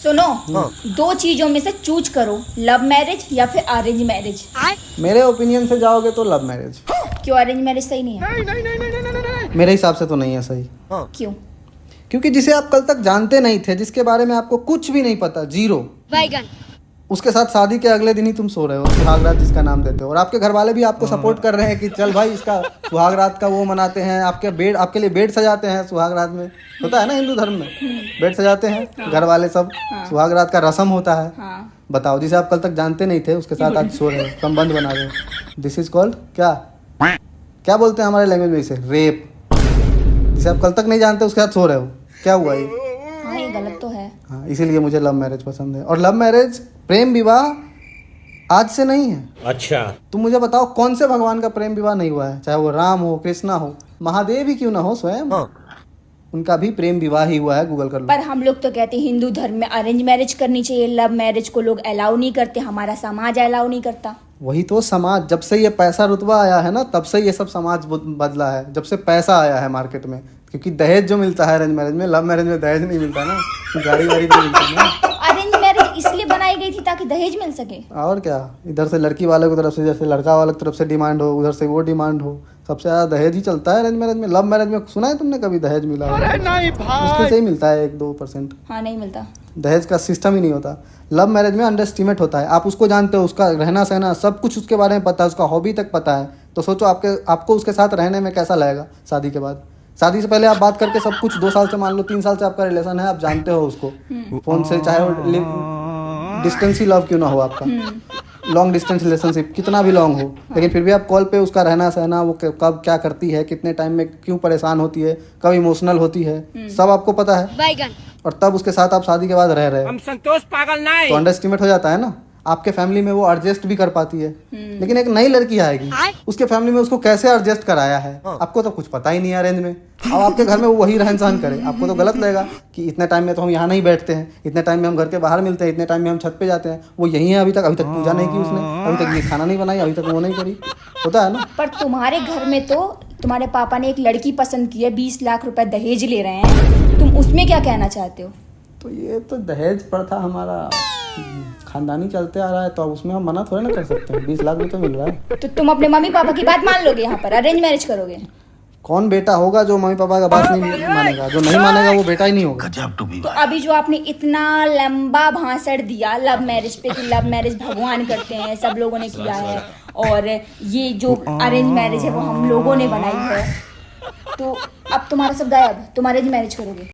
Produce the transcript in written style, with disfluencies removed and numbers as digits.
सुनो, दो चीजों में से चूज करो, लव मैरिज या फिर अरेंज मैरिज। मेरे ओपिनियन से जाओगे तो लव मैरिज। क्यों अरेंज मैरिज सही नहीं है? मेरे हिसाब से तो नहीं है सही। क्यों? क्योंकि जिसे आप कल तक जानते नहीं थे, जिसके बारे में आपको कुछ भी नहीं पता, जीरो, उसके साथ शादी के अगले दिन ही तुम सो रहे हो, सुहाग रात जिसका नाम देते हो, और आपके घर वाले भी आपको सपोर्ट कर रहे हैं कि चल भाई इसका सुहाग रात का वो मनाते हैं, आपके लिए बेड सजाते हैं। सुहाग रात में होता है ना, हिंदू धर्म में बेड सजाते हैं घर वाले सब। सुहाग रात का रस्म होता है। बताओ, जिसे आप कल तक जानते नहीं थे उसके साथ आज सो रहे हो, संबंध बना रहे हो। दिस इज कॉल्ड क्या बोलते हैं हमारे लैंग्वेज में इसे? रेप। जिसे आप कल तक नहीं जानते उसके साथ सो रहे हो, क्या हुआ ये? हाँ, ये गलत तो है। हाँ, इसीलिए मुझे लव मैरिज पसंद है। और लव मैरिज, प्रेम विवाह आज से नहीं है। अच्छा, तुम मुझे बताओ कौन से भगवान का प्रेम विवाह नहीं हुआ है? चाहे वो राम हो, कृष्णा हो, महादेव ही क्यों ना हो स्वयं, उनका भी प्रेम विवाह ही हुआ है। गूगल कर लो। पर हम लोग तो कहते हैं हिंदू धर्म में अरेंज मैरिज करनी चाहिए, लव मैरिज को लोग अलाउ नहीं करते, हमारा समाज अलाउ नहीं करता। वही तो समाज, जब से ये पैसा रुतबा आया है ना, तब से ये सब समाज बदला है। जब से पैसा आया है मार्केट में, क्योंकि दहेज जो मिलता है अरेंज मैरिज में, लव मैरिज में दहेज नहीं मिलता ना, गाड़ी वाड़ी नहीं मिलती ना। तो अरेंज मैरिज इसलिए बनाई गई थी ताकि दहेज मिल सके। और क्या, इधर से लड़की वाले की तरफ से, जैसे लड़का वाले की तरफ से डिमांड हो, उधर से वो डिमांड हो। सबसे ज्यादा दहेज ही चलता है अरेंज मैरिज में। लव मैरिज में सुना है तुमने कभी दहेज मिला हो? मुश्किल से ही मिलता है 1-2%। हाँ, नहीं मिलता। दहेज का सिस्टम ही नहीं होता। लव मैरिज में अंडर एस्टिमेट होता है। आप उसको जानते हो, उसका रहना सहना सब कुछ उसके बारे में पता है, उसका हॉबी तक पता है। तो सोचो आपको उसके साथ रहने में कैसा लगेगा शादी के बाद। शादी से पहले आप बात करके सब कुछ, 2 साल से मान लो 3 साल से आपका रिलेशन है, आप जानते हो उसको फोन से, चाहे वो डिस्टेंस ही लव क्यों ना हो आपका, लॉन्ग डिस्टेंस रिलेशनशिप कितना भी लॉन्ग हो, लेकिन फिर भी आप कॉल पे उसका रहना सहना, वो कब क्या करती है, कितने टाइम में क्यों परेशान होती है, कब इमोशनल होती है, सब आपको पता है। और तब उसके साथ आप शादी के बाद रह रहे हो, हम संतोष पागल नहीं, तो अंडरएस्टिमेट हो जाता है ना। आपके फैमिली में वो एडजस्ट भी कर पाती है, लेकिन एक नई लड़की आएगी, उसके फैमिली में उसको कैसे एडजस्ट कराया है आपको तो कुछ पता ही नहीं है अरेंज में। अब आपके घर में वो वही रहन सहन करे, आपको तो गलत लगेगा कि इतने टाइम में तो हम यहाँ नहीं बैठते हैं, इतने टाइम में हम घर के बाहर मिलते हैं, इतने टाइम में हम छत पे जाते हैं। वो यही है अभी तक पूजा नहीं की उसने, अभी तक ये खाना नहीं बनाई, अभी तक वो नहीं करी। होता है ना। पर तुम्हारे घर में तो तुम्हारे पापा ने एक लड़की पसंद की है, 20 लाख रुपए दहेज ले रहे हैं, तुम उसमें क्या कहना चाहते हो? तो ये तो दहेज प्रथा हमारा खानदानी चलते आ रहा है, तो अब उसमें हम मना थोड़ा ना कर सकते हैं। 20 लाख भी तो मिल रहा है। तो तुम अपने मम्मी पापा की बात मान लोगे, यहाँ पर अरेंज मैरिज करोगे? कौन बेटा होगा जो मम्मी पापा का बात नहीं मानेगा? जो नहीं मानेगा वो बेटा ही नहीं होगा। तो अभी जो आपने इतना लंबा भाषण दिया लव मैरिज पे कि लव मैरिज भगवान करते हैं, सब लोगों ने किया है, और ये जो अरेंज मैरिज है वो हम लोगों ने बनाई है, तो अब तुम्हारा सब गायब, तुम अरेंज मैरिज करोगे?